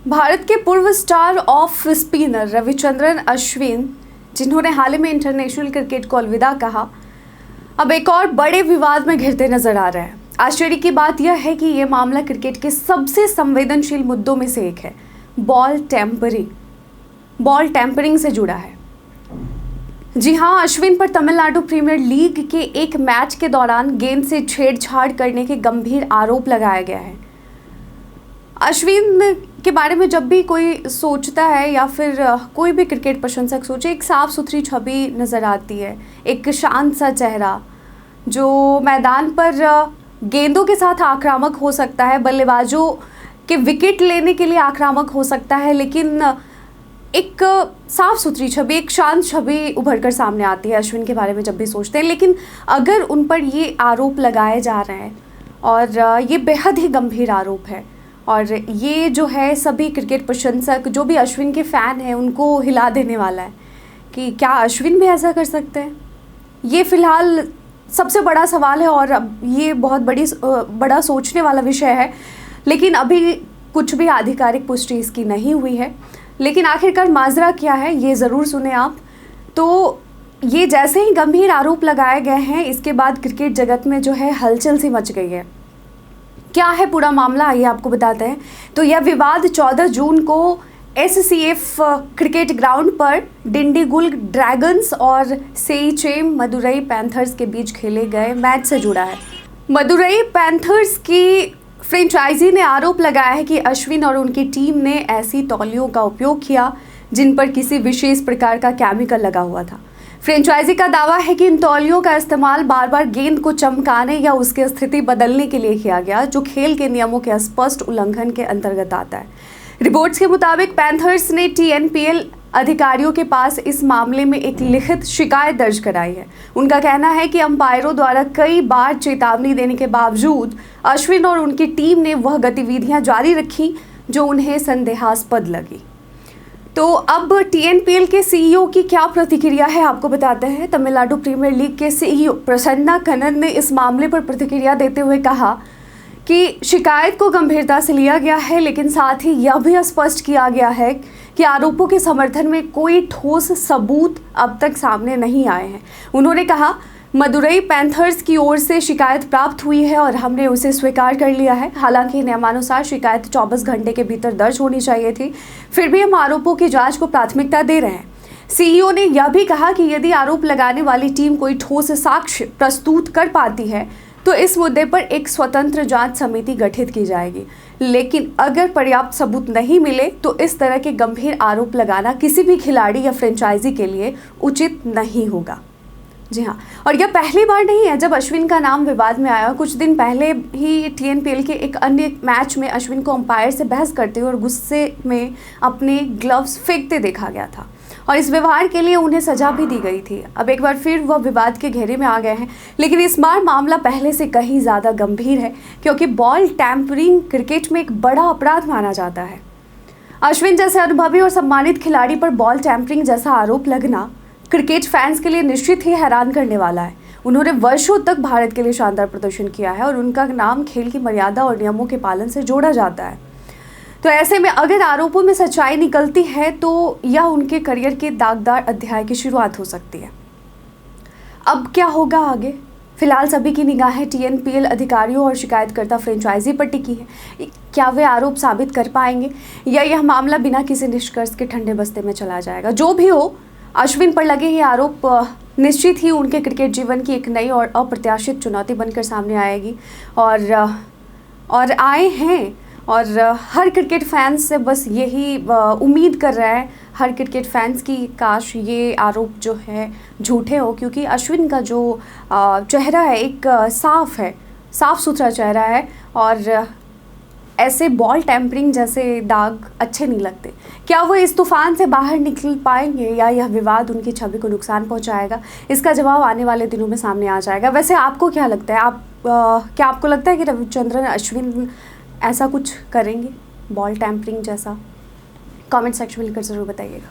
भारत के पूर्व star off spinner Ravichandran Ashwin, जिन्होंने हाल ही में इंटरनेशनल क्रिकेट को अलविदा कहा, अब एक और बड़े विवाद में घिरते नजर आ रहे हैं। आश्चर्य की बात यह है कि यह मामला क्रिकेट के सबसे संवेदनशील मुद्दों में से एक है। बॉल टेम्परिंग से जुड़ा है। जी हां, अश्विन पर तमिलनाडु प्रीमियर लीग के एक मैच के दौरान गेंद से छेड़छाड़ करने के गंभीर आरोप लगाया गया है। अश्विन के बारे में जब भी कोई सोचता है या फिर कोई भी क्रिकेट प्रशंसक सोचे, एक साफ सुथरी छवि नज़र आती है, एक शांत सा चेहरा जो मैदान पर गेंदों के साथ आक्रामक हो सकता है, बल्लेबाजों के विकेट लेने के लिए आक्रामक हो सकता है, लेकिन एक साफ सुथरी छवि, एक शांत छवि उभर कर सामने आती है अश्विन के बारे में जब भी सोचते हैं। लेकिन अगर उन पर ये आरोप लगाए जा रहे हैं और ये बेहद ही गंभीर आरोप है, और ये जो है सभी क्रिकेट प्रशंसक जो भी अश्विन के फ़ैन हैं उनको हिला देने वाला है कि क्या अश्विन भी ऐसा कर सकते हैं। ये फ़िलहाल सबसे बड़ा सवाल है और अब ये बहुत बड़ा सोचने वाला विषय है, लेकिन अभी कुछ भी आधिकारिक पुष्टि इसकी नहीं हुई है। लेकिन आखिरकार माजरा क्या है ये ज़रूर सुने आप। तो ये जैसे ही गंभीर आरोप लगाए गए हैं, इसके बाद क्रिकेट जगत में जो है हलचल सी मच गई है। क्या है पूरा मामला, आइए आपको बताते हैं। तो यह विवाद 14 जून को SCF क्रिकेट ग्राउंड पर डिंडीगुल ड्रैगन्स और सेइचेम मदुरई पैंथर्स के बीच खेले गए मैच से जुड़ा है। मदुरई पैंथर्स की फ्रेंचाइजी ने आरोप लगाया है कि अश्विन और उनकी टीम ने ऐसी तौलियों का उपयोग किया जिन पर किसी विशेष प्रकार का केमिकल लगा हुआ था। फ्रेंचाइजी का दावा है कि इन तौलियों का इस्तेमाल बार बार गेंद को चमकाने या उसकी स्थिति बदलने के लिए किया गया, जो खेल के नियमों के स्पष्ट उल्लंघन के अंतर्गत आता है। रिपोर्ट्स के मुताबिक पैंथर्स ने TNPL अधिकारियों के पास इस मामले में एक लिखित शिकायत दर्ज कराई है। उनका कहना है कि अंपायरों द्वारा कई बार चेतावनी देने के बावजूद अश्विन और उनकी टीम ने वह गतिविधियां जारी रखी जो उन्हें संदेहास्पद लगी। तो अब TNPL के CEO की क्या प्रतिक्रिया है आपको बताते हैं। तमिलनाडु प्रीमियर लीग के CEO प्रसन्ना कन्नन ने इस मामले पर प्रतिक्रिया देते हुए कहा कि शिकायत को गंभीरता से लिया गया है, लेकिन साथ ही यह भी स्पष्ट किया गया है कि आरोपों के समर्थन में कोई ठोस सबूत अब तक सामने नहीं आए हैं। उन्होंने कहा, मदुरई पैंथर्स की ओर से शिकायत प्राप्त हुई है और हमने उसे स्वीकार कर लिया है। हालांकि नियमानुसार शिकायत 24 घंटे के भीतर दर्ज होनी चाहिए थी, फिर भी हम आरोपों की जांच को प्राथमिकता दे रहे हैं। CEO ने यह भी कहा कि यदि आरोप लगाने वाली टीम कोई ठोस साक्ष्य प्रस्तुत कर पाती है तो इस मुद्दे पर एक स्वतंत्र जांच समिति गठित की जाएगी, लेकिन अगर पर्याप्त सबूत नहीं मिले तो इस तरह के गंभीर आरोप लगाना किसी भी खिलाड़ी या फ्रेंचाइजी के लिए उचित नहीं होगा। जी हाँ, और यह पहली बार नहीं है जब अश्विन का नाम विवाद में आया। कुछ दिन पहले ही TNPL के एक अन्य मैच में अश्विन को अंपायर से बहस करते हुए और गुस्से में अपने ग्लव्स फेंकते देखा गया था और इस व्यवहार के लिए उन्हें सजा भी दी गई थी। अब एक बार फिर वह विवाद के घेरे में आ गए हैं, लेकिन इस बार मामला पहले से कहीं ज़्यादा गंभीर है, क्योंकि बॉल टैम्परिंग क्रिकेट में एक बड़ा अपराध माना जाता है। अश्विन जैसे अनुभवी और सम्मानित खिलाड़ी पर बॉल टैम्परिंग जैसा आरोप लगना क्रिकेट फैंस के लिए निश्चित ही हैरान करने वाला है। उन्होंने वर्षों तक भारत के लिए शानदार प्रदर्शन किया है और उनका नाम खेल की मर्यादा और नियमों के पालन से जोड़ा जाता है। तो ऐसे में अगर आरोपों में सच्चाई निकलती है तो यह उनके करियर के दागदार अध्याय की शुरुआत हो सकती है। अब क्या होगा आगे? फिलहाल सभी की निगाहें TNPL अधिकारियों और शिकायतकर्ता फ्रेंचाइजी पर टिकी है। क्या वे आरोप साबित कर पाएंगे या यह मामला बिना किसी निष्कर्ष के ठंडे बस्ते में चला जाएगा? जो भी हो, अश्विन पर लगे ये आरोप निश्चित ही उनके क्रिकेट जीवन की एक नई और अप्रत्याशित चुनौती बनकर सामने आएगी और आए हैं। और हर क्रिकेट फैंस से बस यही उम्मीद कर रहा है, हर क्रिकेट फैंस की, काश ये आरोप जो है झूठे हो, क्योंकि अश्विन का जो चेहरा है एक साफ सुथरा चेहरा है और ऐसे बॉल टेम्परिंग जैसे दाग अच्छे नहीं लगते। क्या वो इस तूफान से बाहर निकल पाएंगे या यह विवाद उनकी छवि को नुकसान पहुंचाएगा? इसका जवाब आने वाले दिनों में सामने आ जाएगा। वैसे आपको क्या लगता है? क्या आपको लगता है कि रविचंद्रन अश्विन ऐसा कुछ करेंगे, बॉल टैम्परिंग जैसा? कमेंट सेक्शन में लिखकर ज़रूर बताइएगा।